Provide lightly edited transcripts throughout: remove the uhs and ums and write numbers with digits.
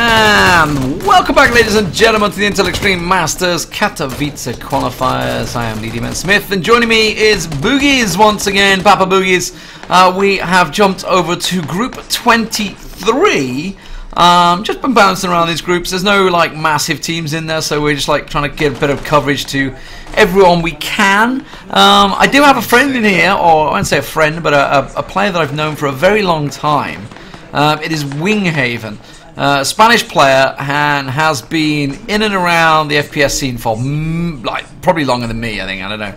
And welcome back, ladies and gentlemen, to the Intel Extreme Masters Katowice Qualifiers. I am DD Smith, and joining me is Boogies once again, Papa Boogies. We have jumped over to Group 23. Just been bouncing around these groups. There's no like massive teams in there, so we're just like trying to give a bit of coverage to everyone we can. I do have a friend in here, or I won't say a friend, but a player that I've known for a very long time. It is Winghaven. Spanish player, and has been in and around the FPS scene for like probably longer than me, I think. I don't know.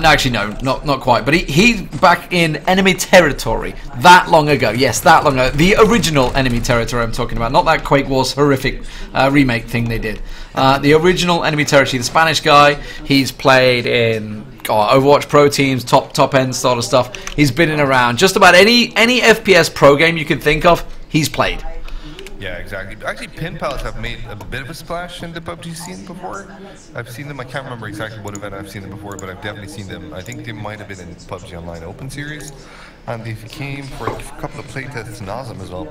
No, actually, no, not quite. But he's back in enemy territory that long ago. Yes, that long ago. The original enemy territory I'm talking about, not that Quake Wars horrific remake thing they did. The original enemy territory. The Spanish guy. He's played in Overwatch Pro teams, top end sort of stuff. He's been in around just about any FPS pro game you can think of. He's played. Yeah, exactly. Actually, Pin Pals have made a bit of a splash in the PUBG scene before. I've seen them. I can't remember exactly what event I've seen them before, but I've definitely seen them. I think they might have been in PUBG Online Open Series, and they came for a couple of playtests in Awesome as well.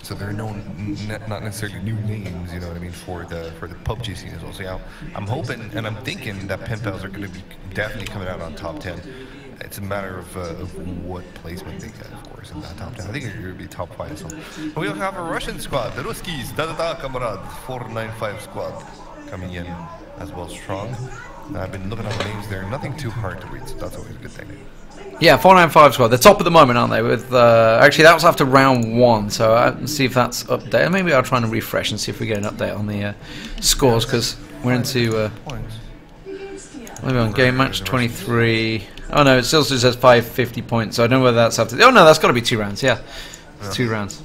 So they're known, not necessarily new names, you know what I mean, for the PUBG scene as well. So yeah, I'm hoping and I'm thinking that Pin Pals are going to be definitely coming out on top 10. It's a matter of what placement they get, of course, in that top 10. I think it's going to be top 5. So we also have a Russian squad, the Ruskis, da-da-da, kamarad, 495 squad coming in as well, strong. I've been looking at the names there, nothing too hard to read, so that's always a good thing. Yeah, 495 squad. They're top at the moment, aren't they? With actually, that was after round 1, so let's see if that's updated. Maybe I'll try and refresh and see if we get an update on the scores, because we're into maybe on game match 23. Oh no, it still says 550 points, so I don't know whether that's after. Oh no, that's got to be 2 rounds, yeah. It's 2 rounds.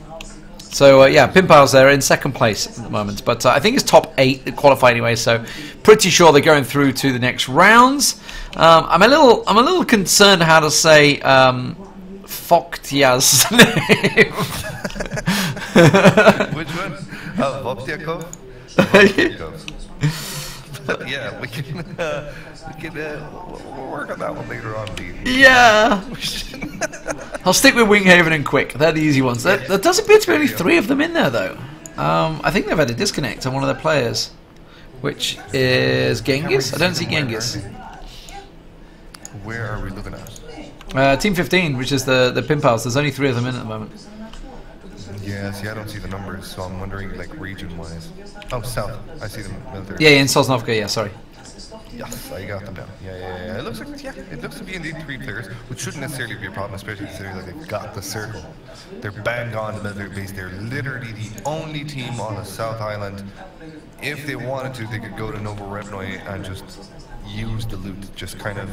So yeah, Pin Pals there in 2nd place at the moment, but I think it's top 8 that qualify anyway, so pretty sure they're going through to the next rounds. I'm a little concerned how to say Foktia's name. Which one? Voktiakov? Yeah, we can we'll work on that one later on, Dean. Yeah. I'll stick with Winghaven and Quick. They're the easy ones. There does appear to be only 3 of them in there, though. I think they've had a disconnect on one of their players, which is Genghis. I don't see Genghis. Where are we looking at? Team 15, which is the Pin Pals. There's only 3 of them in at the moment. Yeah, see, I don't see the numbers, so I'm wondering, like, region-wise. Oh, south. I see them. Military. Yeah, in Sosnovka. Yeah, sorry. Yes, I got them down. Yeah. It looks like, it looks to be indeed 3 players, which shouldn't necessarily be a problem, especially considering that they've got the circle. They're bang on the military base. They're literally the only team on the South Island. If they wanted to, they could go to Novorevnoye and just use the loot, just kind of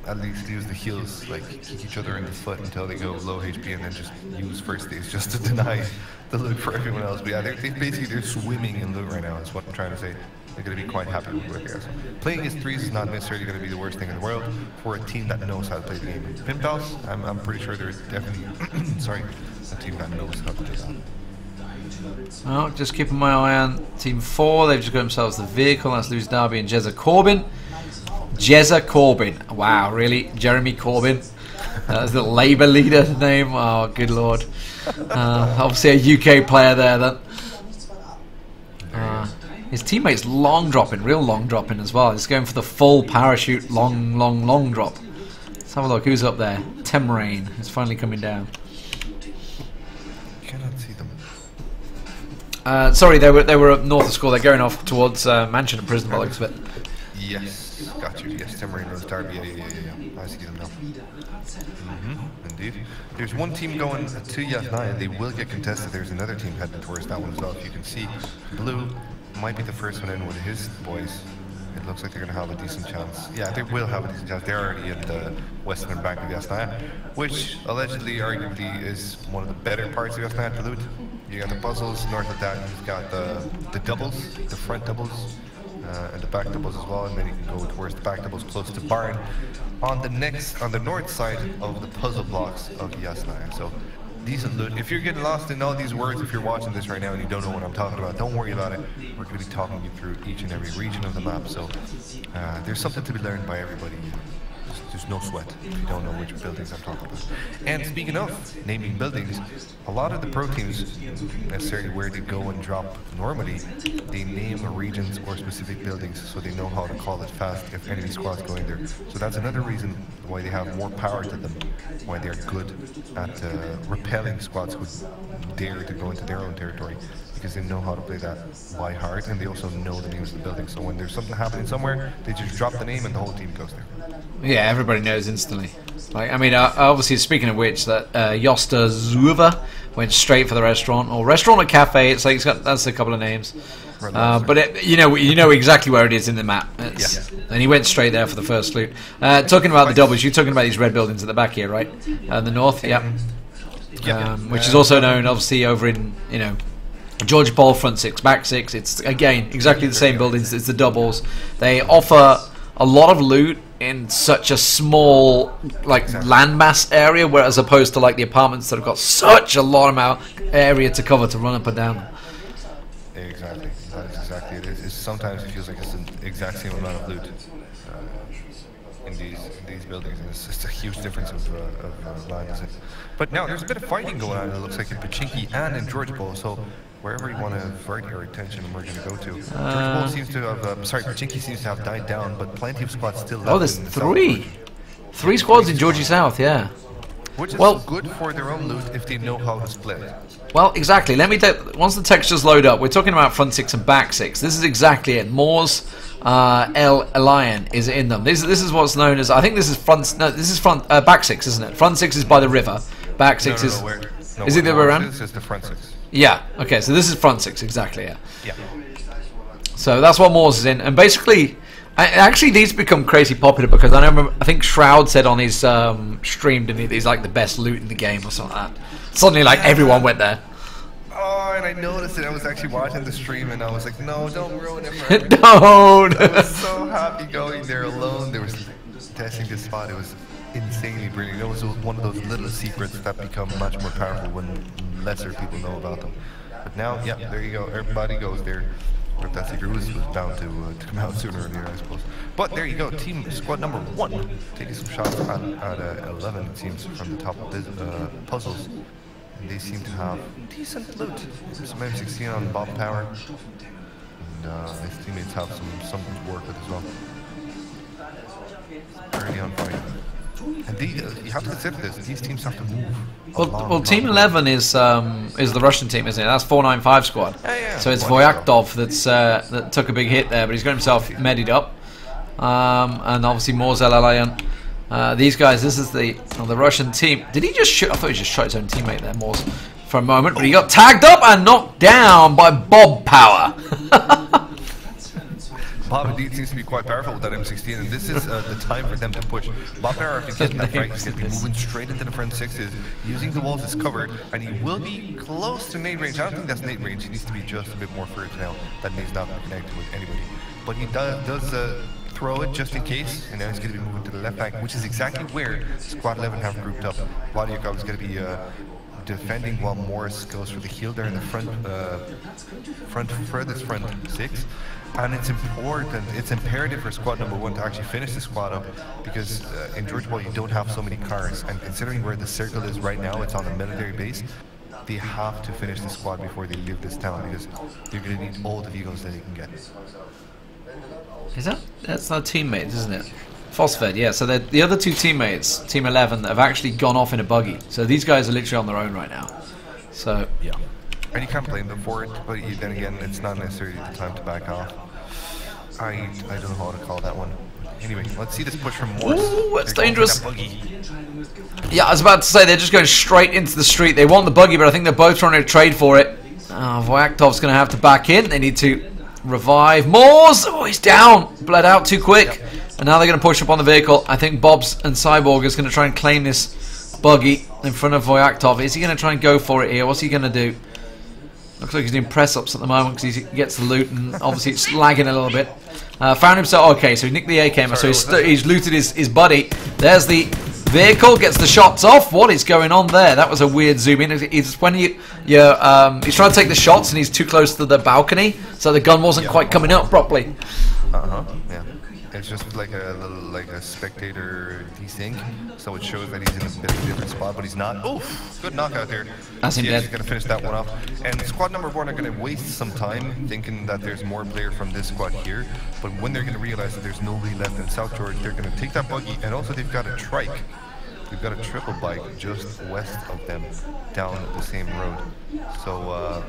at least use the heals, like kick each other in the foot until they go low HP, and then just use first days just to deny the loot for everyone else. But yeah, they're swimming in loot right now, is what I'm trying to say. They're going to be quite happy with where they are. So playing against 3s is not necessarily going to be the worst thing in the world for a team that knows how to play the game. Pin Pals, I'm pretty sure there's definitely a team that knows how to do that. Oh, just keeping my eye on Team 4. They've just got themselves the vehicle. That's Luz Darby and Jezza Corbin. Jezza Corbin. Wow, really? Jeremy Corbyn? That's the Labour leader name. Oh, good lord. Obviously a UK player there. Then. His teammate's long dropping, real long dropping as well. He's going for the full parachute, long drop. Let's have a look. Who's up there? Temrain is finally coming down. Cannot see them. Sorry, they were up north of school. They're going off towards Mansion and Prison by the looks of it. Yes, got you. Yes, Temrain Rose Darby. Yeah. I see them now. Indeed. There's one team going to Yasnaya. They will get contested. There's another team heading towards that one as well. If you can see, Blue might be the first one in with his boys. It looks like they're going to have a decent chance. Yeah, they will have a decent chance. They're already in the western bank of Yasnaya, which allegedly, arguably, is one of the better parts of Yasnaya to loot. You got the puzzles. North of that, you've got the doubles, the front doubles, and the back doubles as well. And then you can go towards the back doubles close to Barn on the north side of the puzzle blocks of Yasnaya. So decent loot. If you're getting lost in all these words, if you're watching this right now and you don't know what I'm talking about, don't worry about it. We're going to be talking you through each and every region of the map, so there's something to be learned by everybody there's no sweat if you don't know which buildings I'm talking about. And speaking of naming buildings, a lot of the pro teams, necessarily where they go and drop normally, they name regions or specific buildings so they know how to call it fast if enemy squad's going there. So that's another reason why they have more power to them, why they're good at repelling squads who dare to go into their own territory, because they know how to play that by heart, and they also know the names of the buildings. So when there's something happening somewhere, they just drop the name and the whole team goes there. Yeah, everybody knows instantly. Like, I mean, obviously, speaking of which, that Josta Zuva went straight for the restaurant, or restaurant or cafe. It's like that's a couple of names, but you know exactly where it is in the map. And he went straight there for the first loot. Talking about the doubles, you're talking about these red buildings at the back here, right? The north, which is also known, obviously, over in Georgia Bowl, front six, back six. It's again exactly the same buildings as the doubles. They offer a lot of loot in such a small landmass area, where as opposed to like the apartments that have got such a lot amount area to cover to run up and down. Exactly, that is exactly it. Sometimes it feels like it's the exact same amount of loot in these buildings, and it's just a huge difference of land, isn't it? But now there's a bit of fighting going on. It looks like in Pachinki and in Georgia Bowl. So wherever you want to divert your attention, we're going to go to. Georgia Bowl seems to have, Pachinki seems to have died down, but plenty of squads still left. Oh, there's three squads in Georgia South, yeah. Which is good for their own loot if they know how to split. Well, exactly. Once the textures load up, we're talking about front six and back six. This is exactly it. Moore's El Lion is in them. This is what's known as, I think this is back six, isn't it? Front six is by the river. Back six is it the other way around? This is the front six. Yeah. Okay. So this is front six, exactly. Yeah. So that's what Moore's is in, and basically, actually these become crazy popular because I think Shroud said on his stream, didn't he? He's like the best loot in the game or something like that. Suddenly, like everyone went there. Oh, and I noticed it. I was actually watching the stream, and I was like, no, don't ruin it for me. Don't. I was so happy going there alone. There was testing this spot. It was insanely brilliant. It was one of those little secrets that become much more powerful when lesser people know about them. But now, yeah, there you go. Everybody goes there. But that secret was bound to come out sooner or later, I suppose. But there you go. Team squad number 1 taking some shots at 11, it seems, from the top puzzles. And they seem to have decent loot. Some M16 on Bob Power. And his teammates have something to work with as well. Early on fight. And you have to consider this. These teams have to move. Well, Team 11 is the Russian team, isn't it? That's 495 squad. Yeah. So it's Voyaktov that took a big hit there, but he's got himself medied up. And obviously Moore's Lion. These guys, this is the Russian team. Did he just shoot? I thought he just shot his own teammate there, Moore's, for a moment. But he got tagged up and knocked down by Bob Power. Bob indeed seems to be quite powerful with that M16, and this is the time for them to push. Bob Power, after getting that right, he's going to be moving straight into the front sixes, using the walls as cover, and he will be close to nade range. I don't think that's nade range. He needs to be just a bit more further now. That nade's not connected with anybody. But he does throw it just in case, and now he's going to be moving to the left flank, which is exactly where Squad 11 have grouped up. Vladyakov is going to be defending while Morris goes for the heal there in the furthest front six. And it's important, it's imperative for squad number 1 to actually finish the squad up, because in Georgia Bowl you don't have so many cars, and considering where the circle is right now, it's on a military base. They have to finish the squad before they leave this town, because they're going to need all the vehicles that they can get. That's our teammates, isn't it? Phosphid, yeah. So the other two teammates, Team 11, have actually gone off in a buggy. So these guys are literally on their own right now. So yeah. And you can't blame them for it, but then again, it's not necessarily the time to back off. I don't know how to call that one. Anyway, let's see this push from Morse. Ooh, it's dangerous. Yeah, I was about to say, they're just going straight into the street. They want the buggy, but I think they're both trying to trade for it. Voyaktov's going to have to back in. They need to revive Morse. Oh, he's down. Bled out too quick. And now they're going to push up on the vehicle. I think Bob's and Cyborg is going to try and claim this buggy in front of Voyaktov. Is he going to try and go for it here? What's he going to do? Looks like he's doing press-ups at the moment because he gets the loot, and obviously it's lagging a little bit. Found himself, okay, so he nicked the AK, so he's looted his buddy. There's the vehicle, gets the shots off. What is going on there? That was a weird zoom in. It's when he's trying to take the shots and he's too close to the balcony, so the gun wasn't quite coming up properly. Yeah. It's just like a little, like a spectator desync, so it shows that he's in a bit of a different spot, but he's not. Oof! Good knockout there. That's him yeah, dead. He's gonna finish that one off. And squad number 1 are gonna waste some time thinking that there's more player from this squad here, but when they're gonna realize that there's nobody left in South George, they're gonna take that buggy, and also they've got a trike. We've got a triple bike just west of them, down the same road. So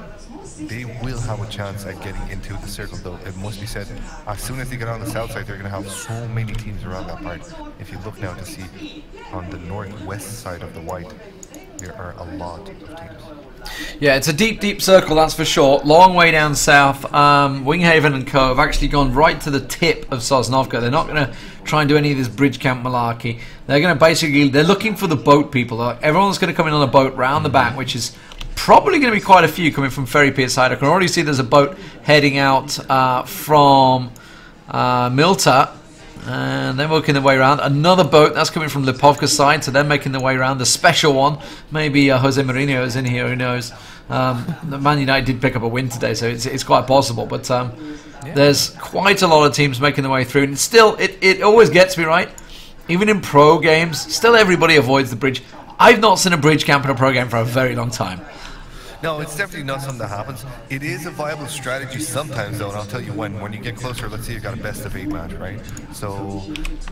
they will have a chance at getting into the circle, though. It must be said, as soon as they get on the south side, they're going to have so many teams around that part. If you look now to see on the northwest side of the white, there are a lot of teams. Yeah, it's a deep, deep circle, that's for sure. Long way down south. Winghaven and Co. have actually gone right to the tip of Sosnovka. They're not going to try and do any of this bridge camp malarkey. They're going to basically, they're looking for the boat people. Everyone's going to come in on a boat round the back, which is probably going to be quite a few coming from Ferry Pier side. I can already see there's a boat heading out from Milta. And they're working their way around. Another boat, that's coming from Lipovka's side, so they're making their way around. The special one, maybe Jose Mourinho is in here, who knows. The Man United did pick up a win today, so it's quite possible. But there's quite a lot of teams making their way through. And still, it always gets me, right? Even in pro games, still everybody avoids the bridge. I've not seen a bridge camp in a pro game for a very long time. No, it's definitely not something that happens. It is a viable strategy sometimes, though, and I'll tell you when. When you get closer, let's say you got a best-of-8 match, right? So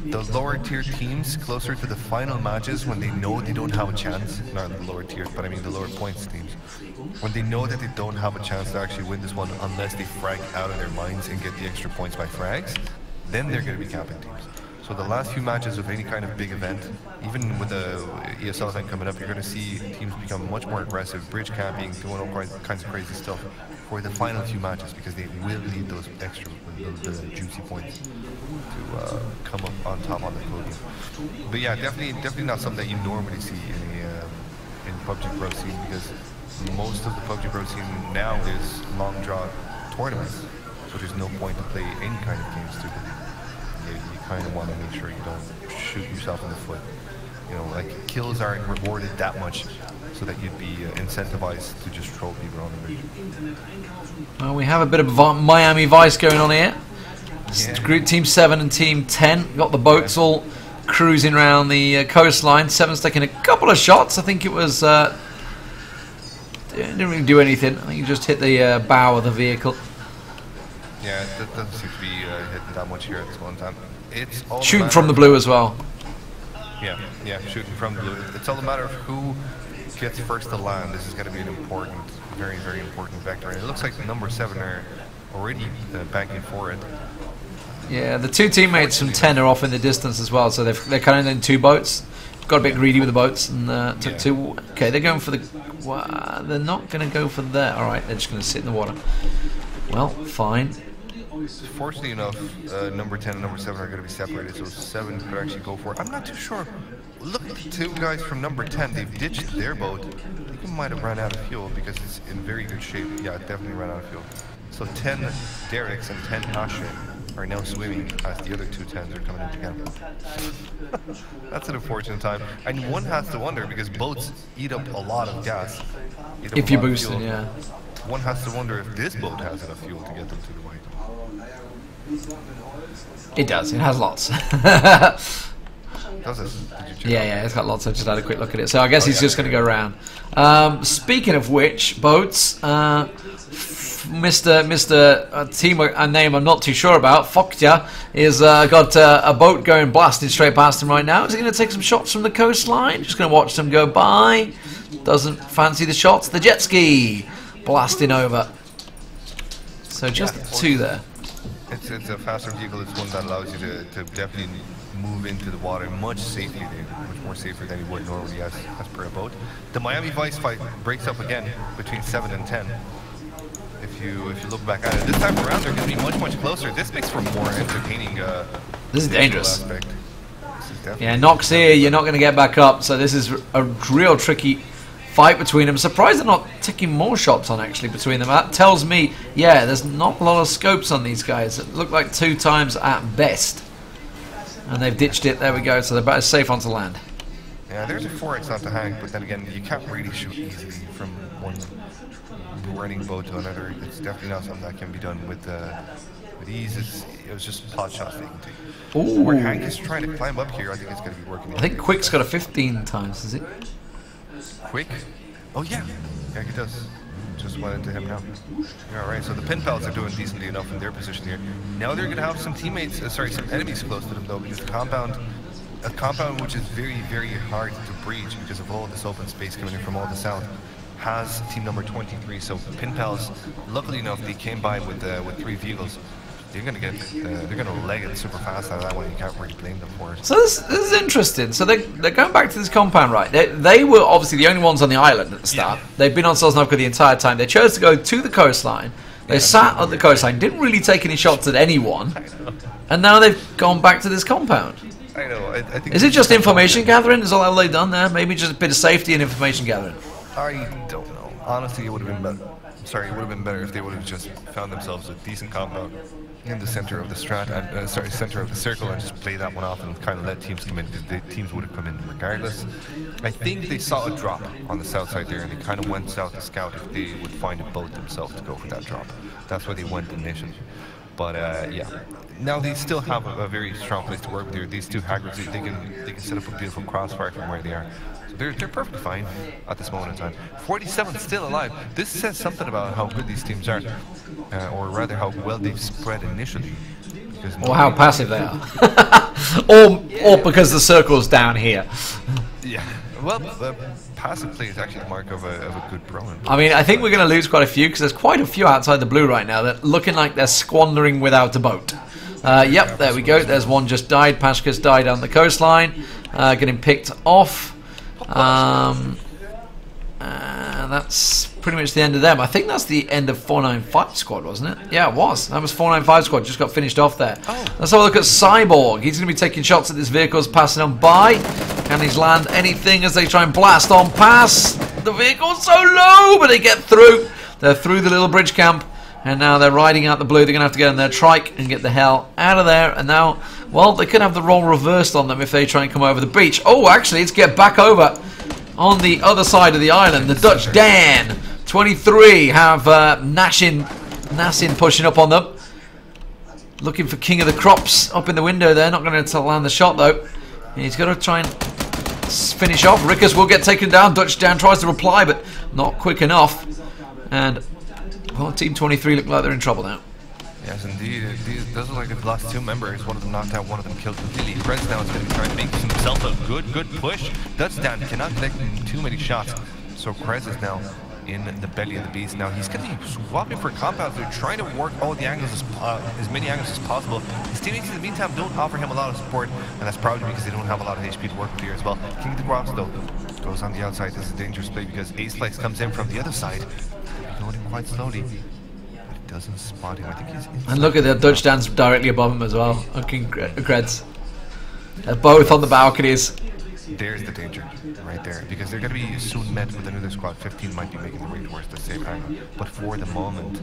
the lower-tier teams, closer to the final matches, when they know they don't have a chance, not the lower tiers, but I mean the lower points teams, when they know that they don't have a chance to actually win this one unless they frag out of their minds and get the extra points by frags, then they're going to be capping teams. So the last few matches of any kind of big event, even with the ESL event coming up, you're going to see teams become much more aggressive, bridge camping, doing all kinds of crazy stuff for the final few matches because they will need those extra, the juicy points to come up on top on the podium. But yeah, definitely not something that you normally see in PUBG Pro scene because most of the PUBG Pro scene now is long draw tournaments, so there's no point to play any kind of games stupidly. You kind of want to make sure you don't shoot yourself in the foot. You know, like kills aren't rewarded that much, so that you'd be incentivized to just troll people on the bridge. Well, we have a bit of Miami Vice going on here. Yeah. Group Team 7 and Team 10 got the boats all cruising around the coastline. 7's taking a couple of shots. I think it was didn't really do anything. I think he just hit the bow of the vehicle. Yeah, that doesn't seem to be hitting that much here at this one time. It's all shooting from the blue as well. Yeah, shooting from the blue. It's all a matter of who gets first to land. This is going to be an important, very, very important vector. And it looks like the number 7 are already banking for it. Yeah, the two teammates from 10 are off in the distance as well, so they're kind of in 2 boats. Got a bit greedy with the boats and took 2. Okay, they're going for the. They're not going to go for that. All right, they're just going to sit in the water. Well, fine. Fortunately enough, number 10 and number 7 are going to be separated, so 7 could actually go for it. I'm not too sure. Look at the 2 guys from number 10. They've ditched their boat. I think it might have run out of fuel because it's in very good shape. Yeah, it definitely ran out of fuel. So 10 Derek's and 10 Ashe are now swimming as the other 2 10s are coming in together. That's an unfortunate time. And one has to wonder, because boats eat up a lot of gas. If you boost it, yeah. One has to wonder if this boat has enough fuel to get them to the white. It does. It has lots. Does it? Yeah, it's got lots. I just had a quick look at it. So I guess he's just going to go around. Speaking of which, boats, Mr. team a name I'm not too sure about, Foktya, is got a boat going blasting straight past him right now. Is he going to take some shots from the coastline? Just going to watch them go by. Doesn't fancy the shots. The jet ski blasting over. So just 2 there. It's a faster vehicle. It's one that allows you to definitely move into the water much more safer than you would normally as per a boat. The Miami Vice fight breaks up again between 7 and 10. If you look back at it, this time around they're going to be much closer. This makes for more entertaining. This is dangerous. Yeah, Nox here. You're not going to get back up. So this is a real tricky fight between them. Surprised they're not taking more shots on actually between them. That tells me, yeah, there's not a lot of scopes on these guys. It looked like 2 times at best, and they've ditched it. There we go. So they're about as safe onto land. Yeah, there's a 4x onto hang, but then again, you can't really shoot easily from running bow to another. It's definitely not something that can be done with ease. It was just pot shots they can take. Ooh. Where Hank is trying to climb up here, I think it's going to be working. I think Quick's got a 15 times, is it? Quick? Oh yeah, yeah, he does. Just went into him now. All right, so the Pen Pals are doing decently enough in their position here. Now they're going to have some teammates, some enemies close to them though, because a compound which is very, very hard to breach because of all this open space coming in from all the south, has team number 23. So Pen Pals, luckily enough, they came by with 3 vehicles. They're gonna leg it super fast out of that one. You can't really blame them for it. So this is interesting. So they're going back to this compound, right? They were obviously the only ones on the island at the start. Yeah. They've been on Sosnovka the entire time. They chose to go to the coastline. They sat at the coastline, didn't really take any shots at anyone, and now they've gone back to this compound. I know. I think. Is it just information gathering? Is all they've done there? Maybe just a bit of safety and information gathering. I don't know. Honestly, it would have been better. Sorry, it would have been better if they would have just found themselves a decent compound in the center of the center of the circle, and just play that one off and kind of let teams come in. The teams would have come in regardless. I think they saw a drop on the south side there, and they kind of went south to scout if they would find a boat themselves to go for that drop. That's why they went initially. But yeah, now they still have a very strong place to work with here. These two hackers, they can set up a beautiful crossfire from where they are. They're perfectly fine at this moment in time. 47 still alive. This says something about how good these teams are, or rather how well they've spread initially. Or how passive they are. or because the circle's down here. Yeah. Well, passive play is actually the mark of a good pro. I mean, I think we're going to lose quite a few, because there's quite a few outside the blue right now that looking like they're squandering without a boat. Yep, there we go. There's one just died. Pashka's died on the coastline, getting picked off. That's pretty much the end of them. I think that's the end of 495 squad, wasn't it? Yeah, it was. That was 495 squad. Just got finished off there. Oh. Let's have a look at Cyborg. He's going to be taking shots at this vehicle's passing on by. Can he land anything as they try and blast on past? The vehicle's so low, but they get through. They're through the little bridge camp, and now they're riding out the blue. They're going to have to get in their trike and get the hell out of there. And now, well, they could have the role reversed on them if they try and come over the beach. Oh, actually, let's get back over on the other side of the island. The Dutch Dan 23 have Nassin pushing up on them, looking for King of the Crops up in the window there. Not going to land the shot though. He's going to try and finish off. Rickers will get taken down. Dutch Dan tries to reply, but not quick enough. And well, Team 23 look like they're in trouble now. Yes, indeed. Those are like the last 2 members. One of them knocked out, one of them killed completely. Preds now is going to be trying to make himself a good push. Dutch Dan cannot collect too many shots. So Krez is now in the belly of the beast. Now he's going to be swapping for compounds. They're trying to work all the angles, as many angles as possible. His teammates in the meantime don't offer him a lot of support, and that's probably because they don't have a lot of HP to work with here as well. King of the Crops though goes on the outside. This is a dangerous play because Ace Flex comes in from the other side, going in quite slowly. Doesn't spot him. I think he's inside. And look at the Dutch Dan's directly above him as well. King Kreds. They're both on the balconies. There's the danger right there, because they're going to be soon met with another squad. 15 might be making their way towards the same angle, but for the moment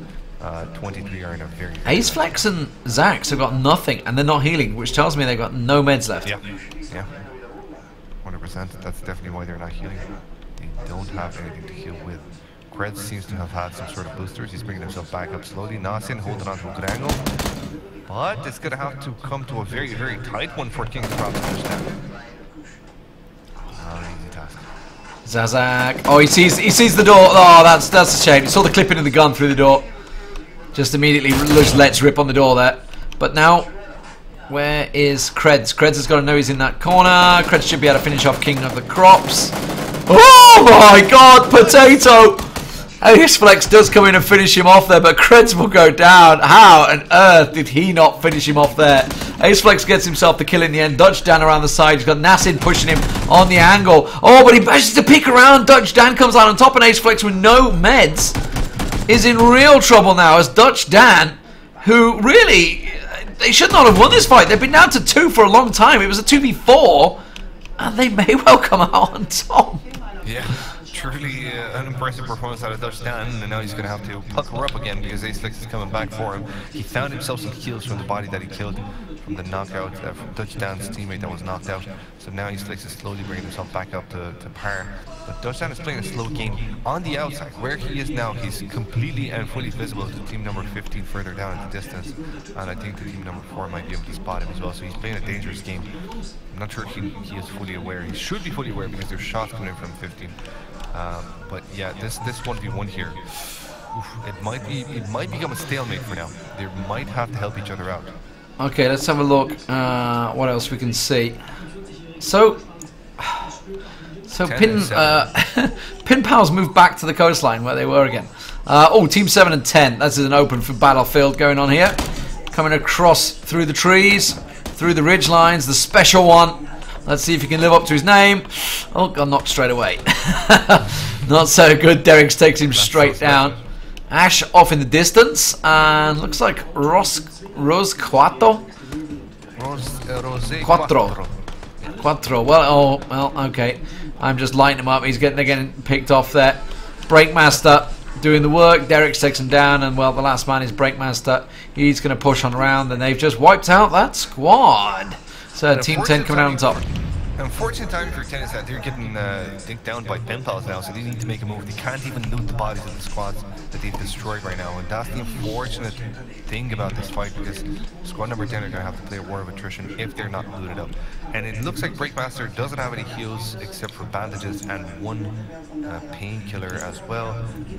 23 are in a very Ace Flex and Zax have got nothing, and they're not healing, which tells me they've got no meds left. Yeah, 100%. That's definitely why they're not healing. They don't have anything to heal with. Kreds seems to have had some sort of boosters. He's bringing himself back up slowly. Nassin holding on to a good angle, but it's going to have to come to a very, very tight one for King of the Crops to understand. Not an easy task. Zazak. Oh, he sees the door. Oh, that's a shame. He saw the clipping of the gun through the door. Just immediately just lets rip on the door there. But now, where is Kreds? Kreds has got to know he's in that corner. Kreds should be able to finish off King of the Crops. Oh my God, Potato! Ace Flex does come in and finish him off there, but Kreds will go down. How on earth did he not finish him off there? Ace Flex gets himself the kill in the end. Dutch Dan around the side. He's got Nassin pushing him on the angle. Oh, but he manages to peek around. Dutch Dan comes out on top, and Ace Flex with no meds is in real trouble now, as Dutch Dan, who really, they should not have won this fight. They've been down to 2 for a long time. It was a 2v4, and they may well come out on top. Yeah, truly an impressive performance out of Dutch Dan, and now he's going to have to pucker up again because Acelix is coming back for him. He found himself some kills from the body that he killed from the knockout from Dutch Dan's teammate that was knocked out. So now Acelix is slowly bringing himself back up to par. But Dutch Dan is playing a slow game on the outside. Where he is now, he's completely and fully visible to team number 15 further down in the distance. And I think the team number 4 might be able to spot him as well. So he's playing a dangerous game. I'm not sure he is fully aware. He should be fully aware because there's shots coming in from 15. But yeah, this 1v1 here, it might become a stalemate for now. They might have to help each other out. Okay, let's have a look. What else we can see? So Pin Pals moved back to the coastline where they were again. Oh, Team 7 and 10. That's an open for Battlefield going on here. Coming across through the trees, through the ridge lines, the special one. Let's see if he can live up to his name. Oh, got knocked straight away. Not so good. Derrick takes him straight down. Ash off in the distance, and looks like Rose Quattro. Quattro. Well, okay. I'm just lighting him up. He's getting picked off there. Breakmaster doing the work. Derrick takes him down, and well, the last man is Breakmaster. He's going to push on around, and they've just wiped out that squad. So Team 10 coming out on top. Unfortunate timing for 10 is that they're getting dinked down by pen pals now, so they need to make a move. They can't even loot the bodies of the squads that they've destroyed right now, and that's the unfortunate thing about this fight, because squad number 10 are going to have to play a war of attrition if they're not looted up. And it looks like Breakmaster doesn't have any heals except for bandages and one painkiller as well.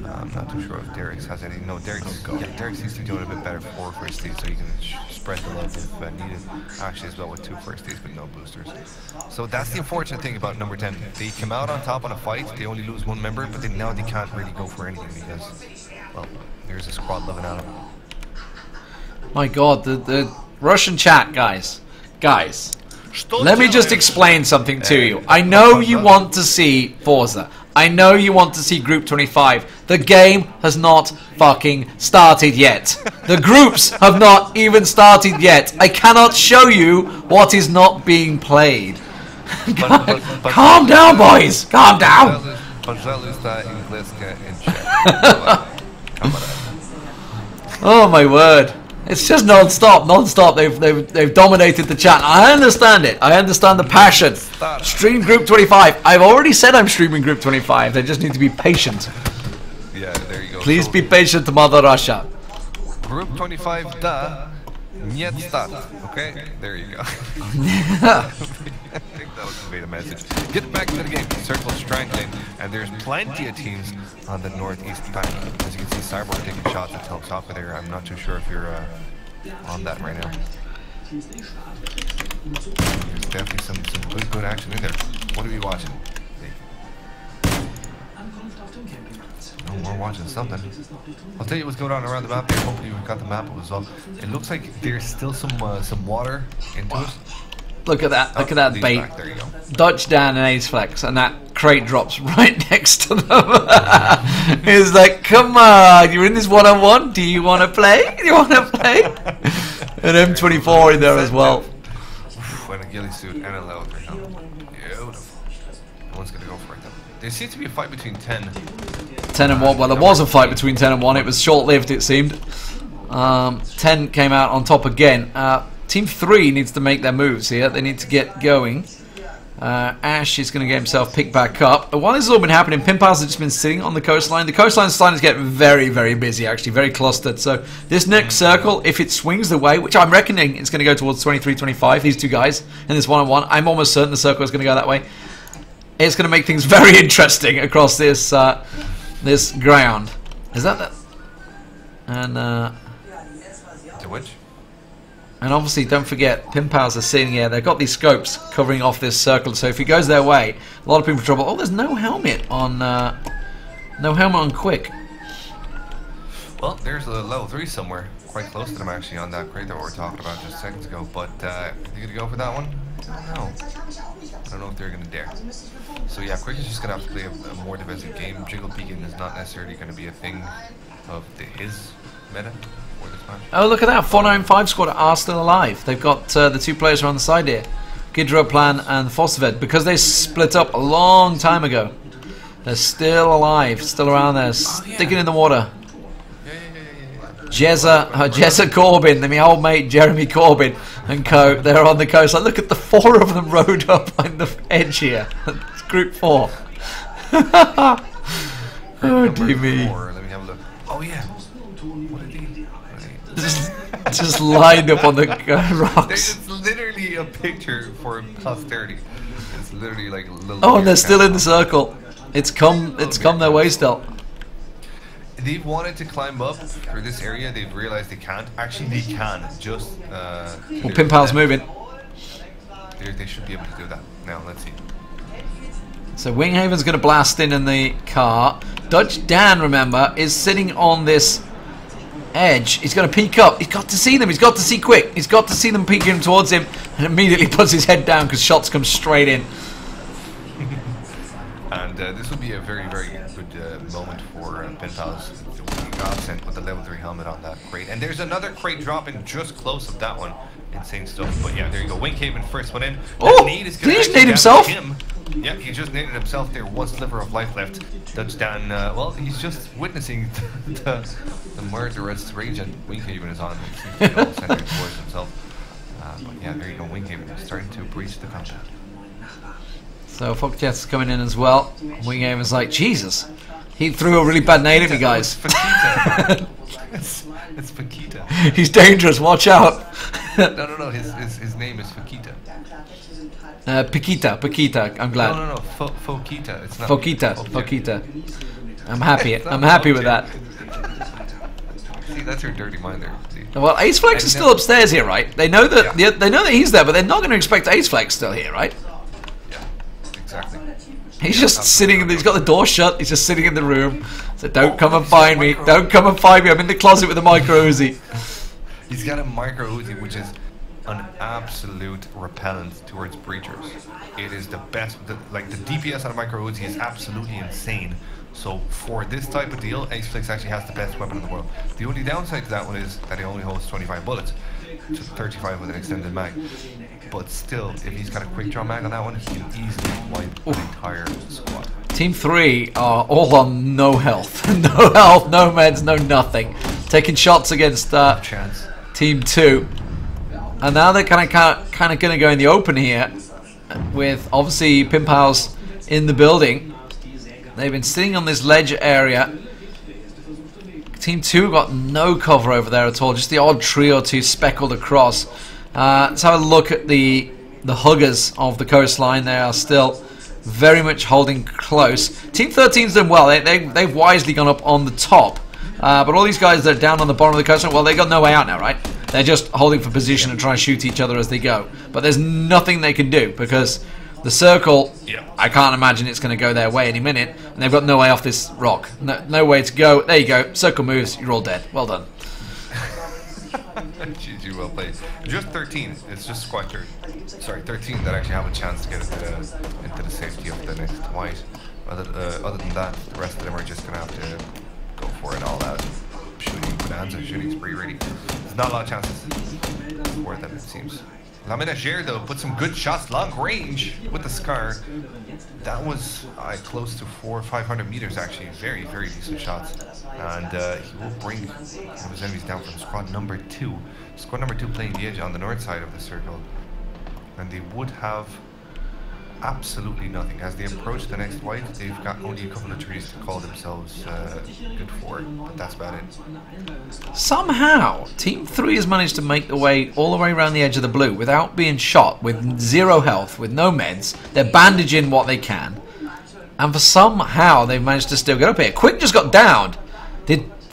I'm not too sure if Derrick has any. No, Derrick seems to be doing a bit better for first aid, so he can spread the love if needed. Actually, as well with 2 first aids but no boosters. So that's the unfortunate thing about number 10. They come out on top on a fight, they only lose 1 member, but now they can't really go for anything because, well, there's a squad living at them. My god, the Russian chat, guys. Let me just explain something to you. I know you want to see Forza. I know you want to see Group 25. The game has not fucking started yet. The groups have not even started yet. I cannot show you what is not being played. Calm down, boys. Calm down. Oh my word. It's just non-stop. They've dominated the chat. I understand it. I understand the passion. Stream Group 25. I've already said I'm streaming Group 25. They just need to be patient. Yeah, there you go. Please be patient, Mother Russia. Group 25, niet start. Okay, there you go. I think that was the message. Get back to the game. Circle strangling, and there's plenty of teams on the northeast bank. As you can see, Cyborg taking shots at top of there. I'm not too sure if you're on that right now. There's definitely some good action in there. What are we watching? Oh, we're watching something. I'll tell you what's going on around the map there. Hopefully we've got the map up as well. It looks like there's still some water into it. Look at that! Look at that bait. There you go. Dutch Dan and Ace Flex, and that crate drops right next to them. It's like, come on, you're in this one-on-one. Do you want to play? Do you want to play? An M24 in there as well. And a ghillie suit and a level 3 helmet. Beautiful. No one's gonna go for it though. There seems to be a fight between 10 and 1. Well, there was a fight between 10 and 1. It was short-lived, it seemed. 10 came out on top again. Team 3 needs to make their moves here. They need to get going. Ash is going to get himself picked back up. While this has all been happening, Pimpals has just been sitting on the coastline. The coastline is starting to get very, very busy, actually, very clustered. So this next circle, if it swings the way, which I'm reckoning it's going to go towards 23-25, these two guys in this one-on-one, I'm almost certain the circle is going to go that way. It's going to make things very interesting across this this ground. Is that? And the which? And obviously, don't forget, Pimpals are sitting here. They've got these scopes covering off this circle. So if he goes their way, a lot of people in trouble. Oh, there's no helmet on Quick. Well, there's a level 3 somewhere, quite close to them actually, on that crate that we were talking about just seconds ago. But you gonna go for that one? No. I don't know if they're gonna dare. So yeah, Quick is just gonna have to play a more defensive game. Jiggle peeking is not necessarily gonna be a thing of his meta. Oh, look at that. 495 squad are still alive. They've got the 2 players who are on the side here. Gidro Plan and Fosterved. Because they split up a long time ago. They're still alive, still around there, sticking in the water. Jezza Corbyn, my old mate Jeremy Corbyn and co, they're on the coast. Like, look at the 4 of them rowed up on the edge here. It's group 4. Oh dear me. Let me have a look. Oh yeah. What are these? Just lined up on the rocks. It's literally a picture for posterity. It's literally like a little. Oh, and they're still in the circle. It's come their way still. They've wanted to climb up for this area. They've realized they can't. Actually, they can. Just. Well, Pinpal's moving. They should be able to do that. Now, let's see. So Winghaven's going to blast in the car. Dutch Dan, remember, is sitting on this edge. He's going to peek up. He's got to see them. He's got to see quick. He's got to see them peeking towards him, and immediately puts his head down because shots come straight in. And this will be a very, very good moment for Pinpals. He got sent with the level 3 helmet on that crate. And there's another crate dropping just close of that one. Insane stuff. But yeah, there you go. Winghaven first one in. Oh, did he just nade himself? Yeah, he just naded himself there. 1 sliver of life left. Dutch Dan, well, he's just witnessing the murderous rage and Winghaven is on him. He seems to be all centered towards himself. But yeah, there you go. Winghaven is starting to breach the combat. So Fuckjet's coming in as well. Winghaven's like, Jesus, he threw a really bad nade at me, guys. It's Fakita. He's dangerous, watch out. No, his name is Fakita. Pakita, I'm glad. No, Fokita. It's not Fokita. I'm happy with that. See, that's your dirty mind there. See? Well, Aceflex is still upstairs here, right? They know that they know that he's there, but they're not going to expect Aceflex still here, right? Yeah, exactly. He's just sitting. He's got the door shut. He's just sitting in the room. So don't come and find me. Don't come and find me. I'm in the closet with a micro Uzi. He's got a micro Uzi, which is an absolute repellent towards breachers. It is the best. Like the DPS on a micro Uzi is absolutely insane. So for this type of deal, Aceflex actually has the best weapon in the world. The only downside to that one is that it only holds 25 bullets, to 35 with an extended mag. But still, if he's got a quick draw mag on that one, he can easily wipe the entire squad. Team 3 are all on no health. No health, no meds, no nothing. Taking shots against Team 2. And now they're kind of going to go in the open here, with obviously Pinpals in the building. They've been sitting on this ledge area. Team 2 got no cover over there at all, just the odd tree or two speckled across. Let's have a look at the huggers of the coastline. They are still very much holding close. Team 13's done well. They've wisely gone up on the top. But all these guys that are down on the bottom of the coastline, well, they got no way out now, right? They're just holding for position and trying to shoot each other as they go. But there's nothing they can do because the circle, I can't imagine it's going to go their way any minute. And they've got no way off this rock. No way to go. There you go. Circle moves. You're all dead. Well done. GG, well played. Just 13. It's just squad 13 that actually have a chance to get into the safety of the next white. Other than that, the rest of them are just going to have to go for it all out. Shooting bonanza, shooting spree, really. There's not a lot of chances for them, it seems. Laminager, though, put some good shots, long range with the Scar. That was close to 400 or 500 meters, actually. Very, very decent shots. And he will bring his enemies down from squad number 2. Squad number 2 playing the edge on the north side of the circle. And they would have absolutely nothing. As they approach the next white, they've got only a couple of trees to call themselves good for, but that's about it. Somehow, Team 3 has managed to make the way all the way around the edge of the blue without being shot, with 0 health, with no meds. They're bandaging what they can. And for somehow, they've managed to still get up here. Quick just got downed.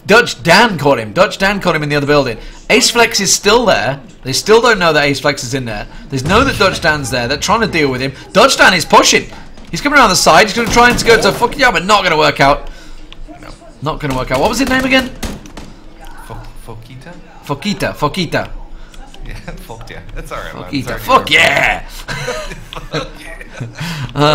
Dutch Dan caught him. Dutch Dan caught him in the other building. Aceflex is still there. They still don't know that Aceflex is in there. They know that Dutch Dan's there. They're trying to deal with him. Dutch Dan is pushing. He's coming around the side. He's going to try and go to fucking yeah, but not going to work out. No, not going to work out. What was his name again? Fokita? Fokita. Yeah, fuck yeah. That's alright, man. Fokita. Fuck yeah!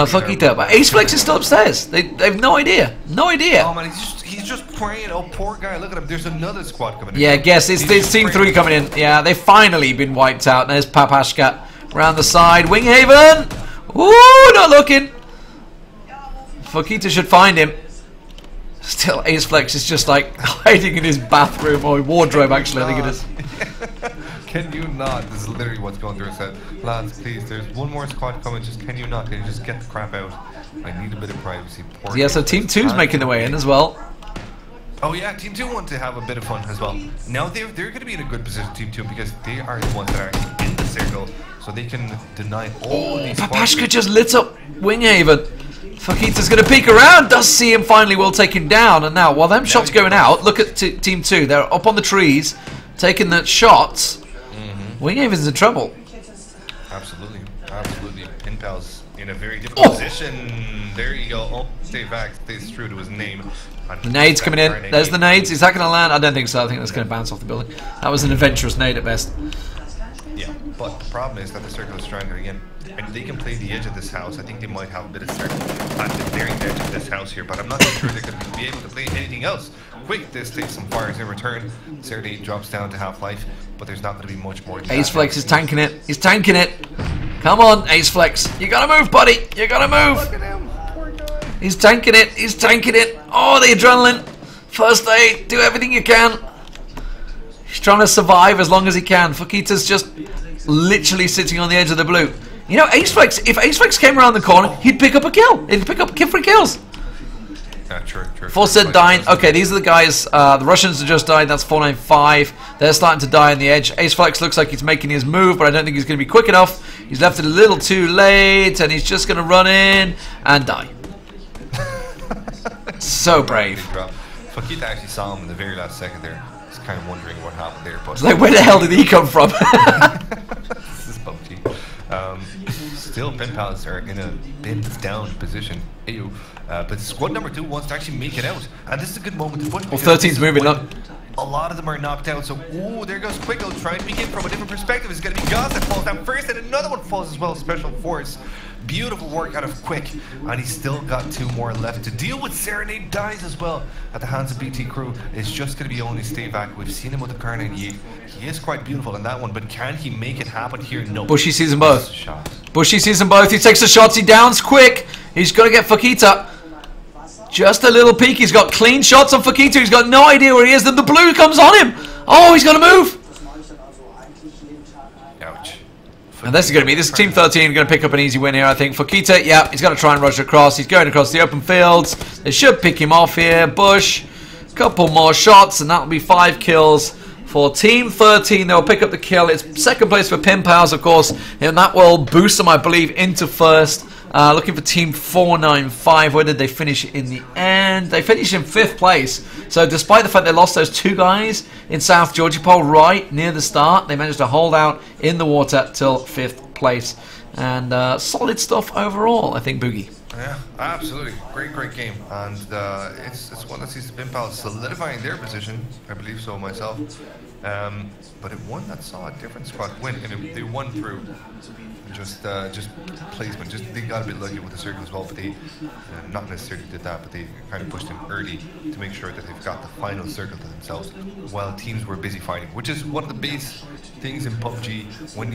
Fokita. But Aceflex is still upstairs. They've no idea. No idea. Oh man, he's just praying. Oh, poor guy. Look at him. There's another squad coming in. Yeah, I guess it's Team 3 coming in. Yeah, they've finally been wiped out. There's Papashka round the side. Winghaven! Ooh, not looking. Fakita should find him. Still, Ace Flex is just like hiding in his bathroom or wardrobe, actually, I think it is. Can you not? This is literally what's going through his head. Lads, please, there's one more squad coming. Just can you not? Can you just get the crap out? I need a bit of privacy. Poor Yeah, so Team 2's making their way in as well. Oh yeah, Team 2 want to have a bit of fun as well. Now they're going to be in a good position, Team 2, because they are the ones that are actually in the circle, so they can deny all these. Papashka just lit up Winghaven. Fakita's going to peek around, does see him finally, will take him down, and now while them shots going out, look at Team 2, they're up on the trees, taking the shots. Winghaven's in trouble. Absolutely, absolutely. Pinpal's in a very difficult position. There you go. Oh, stay back, stays true to his name. The nade's coming in. There's the nades. Is that going to land? I don't think so. I think that's going to bounce off the building. That was an adventurous nade at best. Yeah, but the problem is that the circle is stronger again. And they can play the edge of this house. I think they might have a bit of circle at the very edge of this house here, but I'm not sure they're going to be able to play anything else. Quick, this takes some fires in return. Serenade drops down to half-life, but there's not going to be much more. Ace Flex is tanking it. He's tanking it. Come on, Ace Flex. You got to move, buddy. You got to move. Look at him. Poor guy. He's tanking it. He's tanking it. Oh, the adrenaline. First aid. Do everything you can. He's trying to survive as long as he can. Fakita's just literally sitting on the edge of the blue. You know, Ace Flex, if Ace Flex came around the corner, he'd pick up a kill. He'd pick up 3 kills. Yeah, true. Forced dying. Okay, these are the guys. The Russians have just died. That's 495. They're starting to die on the edge. Ace Flex looks like he's making his move, but I don't think he's going to be quick enough. He's left it a little too late, and he's just going to run in and die. So brave. Fakita actually saw him in the very last second there. He's kind of wondering what happened there. But it's like, where the hell did he come from? This is PUBG. Still, Pinpals are in a bent down position. Ew. But squad number 2 wants to actually make it out. And this is a good moment to push. Well, 13's moving up. A lot of them are knocked out. So, ooh, there goes Quickle trying to begin from a different perspective. It's going to be Gauss that falls down first, and another one falls as well. Special Force. Beautiful work out of Quick. And he's still got 2 more left to deal with. Serenade dies as well at the hands of BT Crew. It's just going to be only stay back. We've seen him with the Kar98. He is quite beautiful in that one, but can he make it happen here? No. Bushy sees them both. Bushy sees them both. He takes the shots. He downs Quick. He's going to get Fakita. Just a little peek. He's got clean shots on Fakita. He's got no idea where he is. Then the blue comes on him. Oh, he's going to move. Ouch. And this is going to be, this is Team 13 going to pick up an easy win here, I think. Fakita, yeah, he's got to try and rush across. He's going across the open fields. They should pick him off here. Bush, couple more shots, and that'll be 5 kills for Team 13. They'll pick up the kill. It's second place for Pinpals, of course, and that will boost them, I believe, into first. Looking for Team 495. Where did they finish in the end? They finished in 5th place. So despite the fact they lost those 2 guys in South Georgia Pole right near the start, they managed to hold out in the water till 5th place. And solid stuff overall, I think, Boogie. Yeah, absolutely. Great game. And it's one that sees the Pinpals solidifying their position. I believe so myself. But it one that saw a different squad win. And they won through just placement. They got a bit lucky with the circle as well, but they not necessarily did that, but they kind of pushed in early to make sure that they've got the final circle to themselves while teams were busy fighting, which is one of the base things in PUBG. When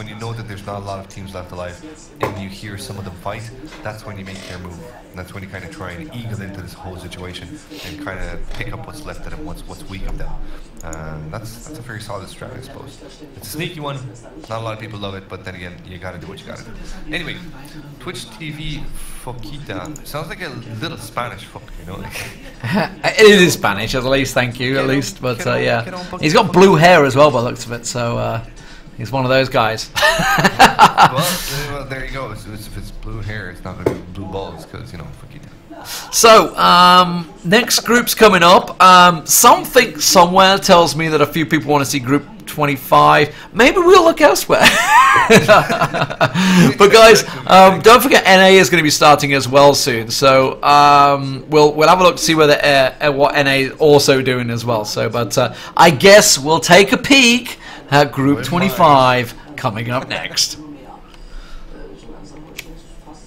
you know that there's not a lot of teams left alive and you hear some of them fight, that's when you make your move. And that's when you kind of try and eagle into this whole situation and kind of pick up what's left of them, what's weak of them. That's a very solid strat, I suppose. It's a sneaky one. Not a lot of people love it, but then again, you gotta do what you gotta do. Anyway, Twitch TV Foquita sounds like a little Spanish fuck, you know? It is Spanish, at least. Thank you, at least. But yeah, he's got blue hair as well, by the looks of it. So he's one of those guys. well, there you go. If it's blue hair, it's not gonna be blue balls, because you know Foquita. So, next group's coming up. Something somewhere tells me that a few people want to see Group 25. Maybe we'll look elsewhere. But guys, don't forget NA is going to be starting as well soon. So we'll have a look to see whether what NA is also doing as well. So, but I guess we'll take a peek at Group 25 coming up next.